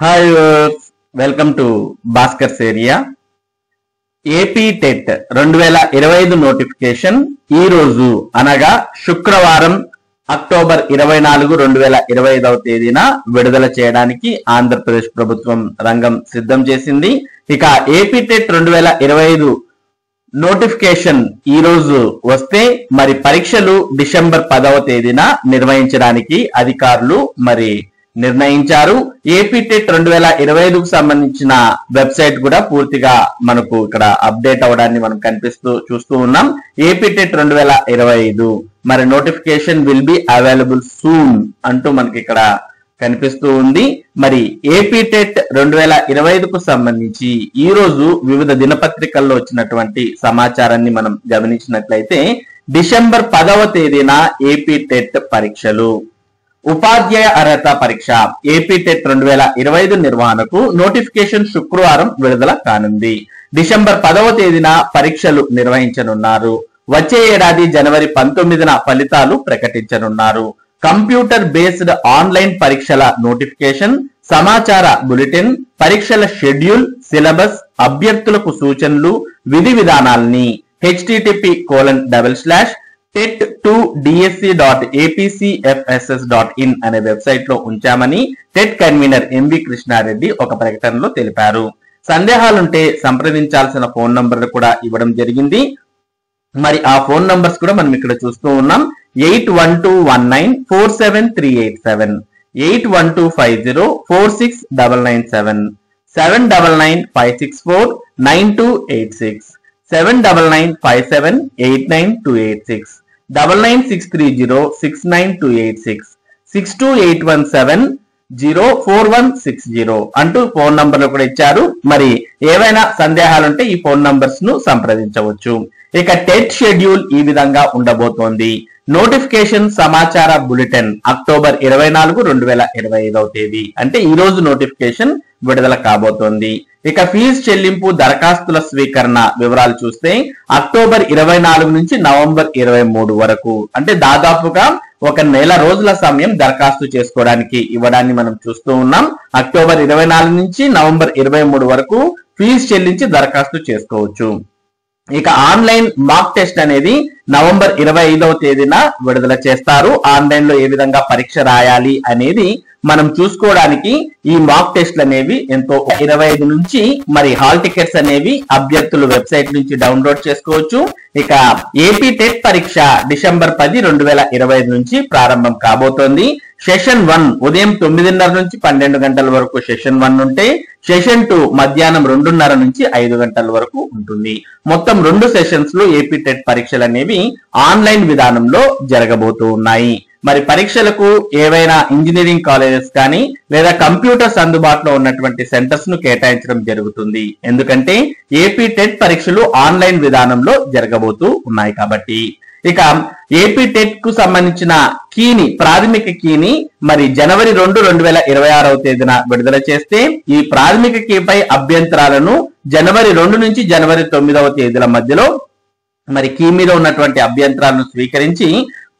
Hi welcome to Bhaskar's area. AP TET 2025 notification ఈ రోజు అనగా శుక్రవారం అక్టోబర్ 24, 2025వ తేదీన విడుదల చేయడానికి ఆంధ్రప్రదేశ్ ప్రభుత్వం రంగం సిద్ధం చేసింది. ఇక ఏపీ టెట్ 2025 నోటిఫికేషన్ ఈ రోజు వస్తే మరి పరీక్షలు డిసెంబర్ 10వ తేదీన నిర్వహించడానికి అధికారులు నిర్ణయించారు. ఏపీ టెట్ 2025కు సంబంధించిన వెబ్సైట్ కూడా పూర్తిగా మనకు ఇక్కడ అప్డేట్ అవడాన్ని మనం చూస్తూ ఉన్నాం. ఏపీ టెట్ 2025 మరి notification will be available soon అంటూ మనకి ఇక్కడ కనిపిస్తూ ఉంది. మరి ఏపీ టెట్ 2025కు సంబంధించి ఈ రోజు వివిధ దినపత్రికల్లో వచ్చినటువంటి సమాచారాన్ని మనం గమనించినట్లయితే డిసెంబర్ 10వ తేదీన ఏపీ టెట్ పరీక్షలు, ఉపాధ్యాయ అర్హత పరీక్ష ఏపీ టెట్ 2025 నిర్వహణకు నోటిఫికేషన్ శుక్రవారం విడుదల కానుంది. డిసెంబర్ 10వ తేదీన పరీక్షలు నిర్వహించనున్నారు. వచ్చే ఏడాది జనవరి 19న ఫలితాలు ప్రకటించనున్నారు. కంప్యూటర్ బేస్డ్ ఆన్లైన్ పరీక్షల నోటిఫికేషన్, సమాచార బులెటిన్, పరీక్షల షెడ్యూల్, సిలబస్, అభ్యర్థులకు సూచనలు, విధి విధానాలని http://tet2dsc.apcfss.in అనే వెబ్సైట్ లో ఉంచామని టెట్ కన్వీనర్ ఎంవి కృష్ణారెడ్డి ఒక ప్రకటనలో తెలిపారు. సందేహాలుంటే సంప్రదించాల్సిన ఫోన్ నంబర్లు కూడా ఇవ్వడం జరిగింది. మరి ఆ ఫోన్ నంబర్స్ కూడా మనం ఇక్కడ చూస్తూ ఉన్నాం. 8121947387, 8125046997, 7995649286, 7995789286, 996306986, 628170460 అంటూ ఫోన్ నంబర్లు కూడా ఇచ్చారు. మరి ఏవైనా సందేహాలుంటే ఈ ఫోన్ నంబర్స్ ను సంప్రదించవచ్చు. ఇక టెట్ షెడ్యూల్ ఈ విధంగా ఉండబోతోంది. నోటిఫికేషన్ సమాచార బులెటిన్ అక్టోబర్ 24, 2025వ తేదీ అంటే ఈ రోజు నోటిఫికేషన్ విడుదల కాబోతోంది. ఇక ఫీజు చెల్లింపు, దరఖాస్తుల స్వీకరణ వివరాలు చూస్తే అక్టోబర్ 24 నుంచి నవంబర్ 23 వరకు అంటే దాదాపుగా ఒక నెల రోజుల సమయం దరఖాస్తు చేసుకోవడానికి ఇవ్వడాన్ని మనం చూస్తూ ఉన్నాం. అక్టోబర్ 24 నుంచి నవంబర్ 23 వరకు ఫీజు చెల్లించి దరఖాస్తు చేసుకోవచ్చు. ఇక ఆన్లైన్ మాక్ టెస్ట్ అనేది నవంబర్ 25వ తేదీన విడుదల చేస్తారు. ఆన్లైన్ లో ఏ విధంగా పరీక్ష రాయాలి అనేది మనం చూసుకోవడానికి ఈ మాక్ టెస్ట్లు అనేవి ఎంతో 25 నుంచి మరి హాల్ టికెట్స్ అనేవి అభ్యర్థులు వెబ్సైట్ నుంచి డౌన్లోడ్ చేసుకోవచ్చు. ఇక ఏపీ టెట్ పరీక్ష డిసెంబర్ 10, 2025 నుంచి ప్రారంభం కాబోతోంది. సెషన్ 1 ఉదయం 9:30 నుంచి 12 గంటల వరకు సెషన్ 1 ఉంటే, సెషన్ 2 మధ్యాహ్నం 2:30 నుంచి 5 గంటల వరకు ఉంటుంది. మొత్తం 2 సెషన్స్ లో ఏపీ టెట్ పరీక్షలు అనేవి ఆన్లైన్ విధానంలో జరగబోతూ ఉన్నాయి. మరి పరీక్షలకు ఏవైనా ఇంజనీరింగ్ కాలేజెస్ కానీ లేదా కంప్యూటర్స్ అందుబాటులో ఉన్నటువంటి సెంటర్స్ ను కేటాయించడం జరుగుతుంది. ఎందుకంటే ఏపీ టెట్ పరీక్షలు ఆన్లైన్ విధానంలో జరగబోతూ ఉన్నాయి కాబట్టి. ఇక ఏపీ టెట్ కు సంబంధించిన కీని, ప్రాథమిక కీని మరి జనవరి 2, 2026వ తేదీన విడుదల చేస్తే ఈ ప్రాథమిక కీపై అభ్యంతరాలను జనవరి 2 నుంచి జనవరి 9వ తేదీల మధ్యలో మరి కీ మీద ఉన్నటువంటి అభ్యంతరాలను స్వీకరించి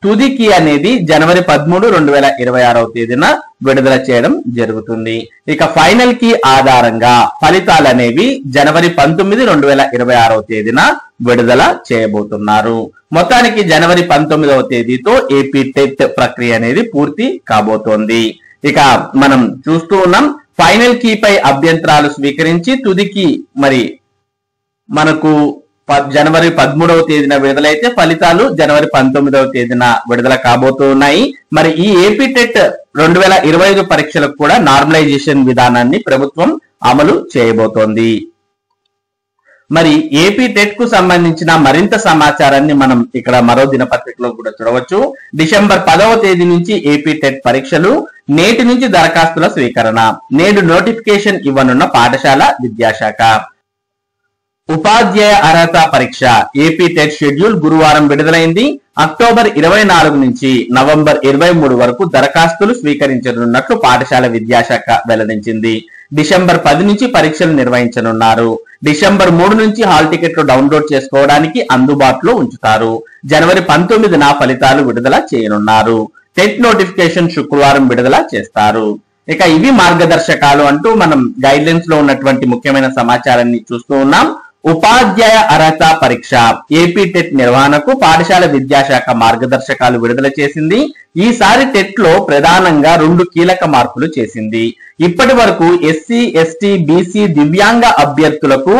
తుది కీ అనేది జనవరి 13, 2026వ తేదీన విడుదల చేయడం జరుగుతుంది. ఇక ఫైనల్ కీ ఆధారంగా ఫలితాలు అనేవి జనవరి 19, 2026వ తేదీన విడుదల చేయబోతున్నారు. మొత్తానికి జనవరి 19వ తేదీతో ఏపీ టెట్ ప్రక్రియ అనేది పూర్తి కాబోతోంది. ఇక మనం చూస్తూ ఉన్నాం ఫైనల్ కీపై అభ్యంతరాలు స్వీకరించి తుది కీ మరి మనకు జనవరి 13వ తేదీన విడుదలైతే ఫలితాలు జనవరి 19వ తేదీన విడుదల కాబోతూ ఉన్నాయి. మరి ఈ ఏపీ టెట్ 2025 పరీక్షలకు కూడా నార్మలైజేషన్ విధానాన్ని ప్రభుత్వం అమలు చేయబోతోంది. మరి ఏపీ టెట్ కు సంబంధించిన మరింత సమాచారాన్ని మనం ఇక్కడ మరో దినపత్రికలో కూడా చూడవచ్చు. డిసెంబర్ 10వ తేదీ నుంచి ఏపీ టెట్ పరీక్షలు, నేటి నుంచి దరఖాస్తుల స్వీకరణ, నేడు నోటిఫికేషన్ ఇవ్వనున్న పాఠశాల విద్యాశాఖ. ఉపాధ్యాయ అర్హత పరీక్ష ఏపీ టెట్ షెడ్యూల్ గురువారం విడుదలైంది. అక్టోబర్ 24 నుంచి నవంబర్ 23 వరకు దరఖాస్తులు స్వీకరించనున్నట్లు పాఠశాల విద్యాశాఖ వెల్లడించింది. డిసెంబర్ 10 నుంచి పరీక్షలు నిర్వహించనున్నారు. డిసెంబర్ 3 నుంచి హాల్ టికెట్లు డౌన్లోడ్ చేసుకోవడానికి అందుబాటులో ఉంచుతారు. జనవరి 19న ఫలితాలు విడుదల చేయనున్నారు. టెట్ నోటిఫికేషన్ శుక్రవారం విడుదల చేస్తారు. ఇక ఇవి మార్గదర్శకాలు అంటూ మనం గైడ్ లైన్స్ లో ఉన్నటువంటి ముఖ్యమైన సమాచారాన్ని చూస్తూ ఉన్నాం. ఉపాధ్యాయ అర్హత పరీక్ష ఏపీ టెట్ నిర్వహణకు పాఠశాల విద్యాశాఖ మార్గదర్శకాలు విడుదల చేసింది. ఈసారి టెట్ లో ప్రధానంగా 2 కీలక మార్పులు చేసింది. ఇప్పటి వరకు ఎస్సీ, ఎస్టీ, బీసీ దివ్యాంగ అభ్యర్థులకు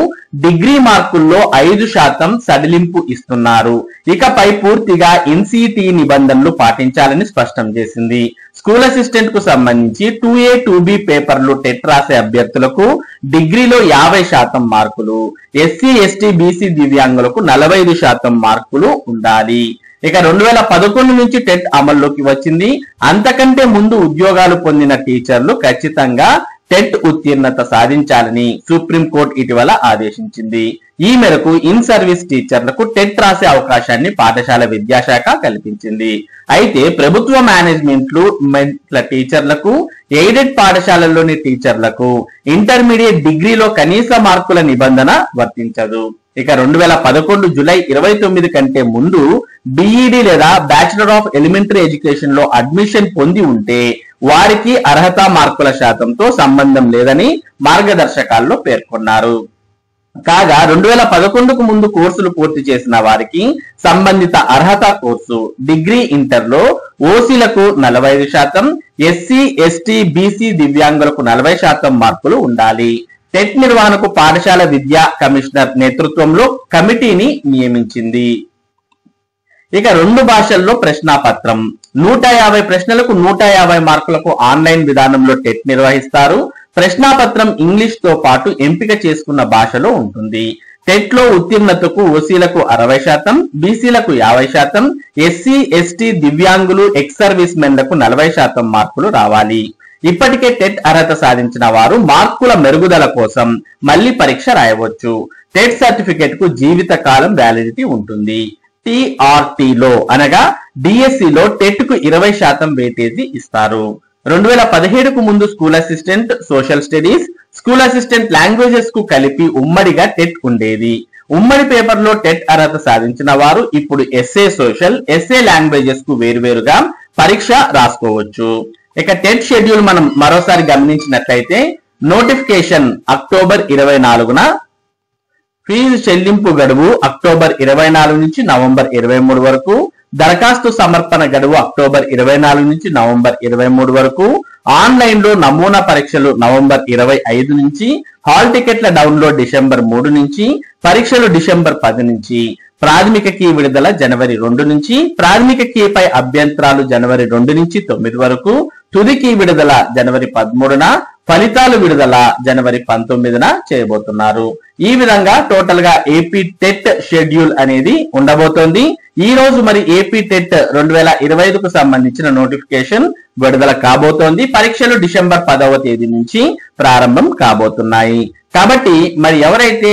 డిగ్రీ మార్కుల్లో 5% సడలింపు ఇస్తున్నారు. ఇకపై పూర్తిగా ఎన్సిటి నిబంధనలు పాటించాలని స్పష్టం చేసింది. స్కూల్ అసిస్టెంట్ కు సంబంధించి 2A, 2B పేపర్లు టెట్ రాసే అభ్యర్థులకు డిగ్రీలో 50% మార్కులు, ఎస్సీ, ఎస్టీ, బీసీ దివ్యాంగులకు 45% మార్కులు ఉండాలి. ఇక 2011 నుంచి టెట్ అమల్లోకి వచ్చింది. అంతకంటే ముందు ఉద్యోగాలు పొందిన టీచర్లు ఖచ్చితంగా టెట్ ఉత్తీర్ణత సాధించాలని సుప్రీంకోర్టు ఇటీవల ఆదేశించింది. ఈ మేరకు ఇన్ సర్వీస్ టీచర్లకు టెట్ రాసే అవకాశాన్ని పాఠశాల విద్యాశాఖ కల్పించింది. అయితే ప్రభుత్వ మేనేజ్మెంట్లు టీచర్లకు, ఎయిడెడ్ పాఠశాలల్లోని టీచర్లకు ఇంటర్మీడియట్ డిగ్రీలో కనీస మార్కుల నిబంధన వర్తించదు. ఇక 2011 జూలై 29 కంటే ముందు బిఈడి లేదా బ్యాచిలర్ ఆఫ్ ఎలిమెంటరీ ఎడ్యుకేషన్ లో అడ్మిషన్ పొంది ఉంటే వారికి అర్హత మార్కుల శాతంతో సంబంధం లేదని మార్గదర్శకాల్లో పేర్కొన్నారు. కాగా 2011కు ముందు కోర్సులు పూర్తి చేసిన వారికి సంబంధిత అర్హత కోర్సు డిగ్రీ ఇంటర్లో ఓసీలకు 45%, ఎస్సీ, ఎస్టీ, బీసీ దివ్యాంగులకు 40% మార్కులు ఉండాలి. టెట్ నిర్వహణకు పాఠశాల విద్యా కమిషనర్ నేతృత్వంలో కమిటీని నియమించింది. ఇక 2 భాషల్లో ప్రశ్నాపత్రం 150 ప్రశ్నలకు 150 మార్కులకు ఆన్లైన్ విధానంలో టెట్ నిర్వహిస్తారు. ప్రశ్నాపత్రం ఇంగ్లీష్ తో పాటు ఎంపిక చేసుకున్న భాషలో ఉంటుంది. టెట్ లో ఉత్తీర్ణతకు ఓసీలకు 60%, బీసీలకు 50%, ఎస్సీ, ఎస్టీ, దివ్యాంగులు, ఎక్స్ సర్వీస్ మెన్లకు 40% మార్కులు రావాలి. ఇప్పటికే టెట్ అర్హత సాధించిన వారు మార్కుల మెరుగుదల కోసం మళ్లీ పరీక్ష రాయవచ్చు. టెట్ సర్టిఫికెట్ కు జీవిత కాలం వ్యాలిడిటీ ఉంటుంది. టిఆర్టీలో అనగా డిఎస్సిలో టెట్ కు 20% వెయిటేజీ ఇస్తారు. 2017కు ముందు school assistant, social studies, school assistant languages కు కలిపి ఉమ్మడిగా టెట్ ఉండేది. ఉమ్మడి పేపర్ లో టెట్ అర్హత సాధించిన వారు ఇప్పుడు ఎస్ఏ సోషల్, ఎస్ఏ లాంగ్వేజెస్ కు వేరువేరుగా పరీక్ష రాసుకోవచ్చు. ఇక టెట్ షెడ్యూల్ మనం మరోసారి గమనించినట్లయితే నోటిఫికేషన్ అక్టోబర్ 24న, ఫీజు చెల్లింపు గడువు అక్టోబర్ 24 నుంచి నవంబర్ 23 వరకు, దరఖాస్తు సమర్పణ గడువు అక్టోబర్ 24 నుంచి నవంబర్ 23 వరకు, ఆన్లైన్ లో నమూనా పరీక్షలు నవంబర్ 25 నుంచి, హాల్ టికెట్ల డౌన్లోడ్ డిసెంబర్ 3 నుంచి, పరీక్షలు డిసెంబర్ 10 నుంచి, ప్రాథమిక కీ విడుదల జనవరి 2 నుంచి, ప్రాథమిక కీపై అభ్యంతరాలు జనవరి 2 నుంచి 9 వరకు, తుది కీ విడుదల జనవరి 13న, ఫలితాలు విడుదల జనవరి 19న చేయబోతున్నారు. ఈ విధంగా టోటల్ గా ఏపీ టెట్ షెడ్యూల్ అనేది ఉండబోతోంది. ఈ రోజు మరి ఏపీ టెట్ 2025కు సంబంధించిన నోటిఫికేషన్ విడుదల కాబోతోంది. పరీక్షలు డిసెంబర్ 10వ తేదీ నుంచి ప్రారంభం కాబోతున్నాయి. కాబట్టి మరి ఎవరైతే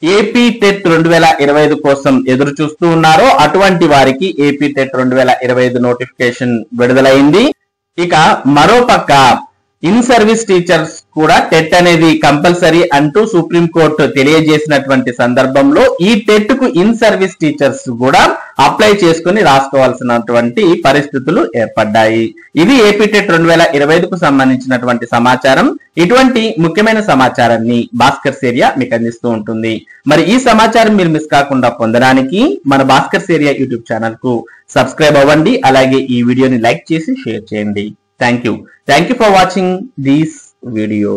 ఏపీ టెట్ 2025 కోసం ఎదురు చూస్తూ ఉన్నారో అటువంటి వారికి ఏపీ టెట్ 2025 నోటిఫికేషన్ విడుదలైంది. ఇక మరోపక్క ఇన్ సర్వీస్ టీచర్స్ కూడా టెట్ అనేది కంపల్సరీ అంటూ సుప్రీంకోర్టు తెలియజేసినటువంటి సందర్భంలో ఈ టెట్ కు ఇన్ సర్వీస్ టీచర్స్ కూడా అప్లై చేసుకుని రాసుకోవాల్సినటువంటి పరిస్థితులు ఏర్పడ్డాయి. ఇది ఏపీ టెట్ 2025కు సంబంధించినటువంటి సమాచారం. ఇటువంటి ముఖ్యమైన సమాచారాన్ని భాస్కర్ ఏరియా మీకు అందిస్తూ ఉంటుంది. మరి ఈ సమాచారం మీరు మిస్ కాకుండా పొందడానికి మన భాస్కర్ ఏరియా యూట్యూబ్ ఛానల్ కు సబ్స్క్రైబ్ అవ్వండి. అలాగే ఈ వీడియోని లైక్ చేసి షేర్ చేయండి. Thank you for watching this video.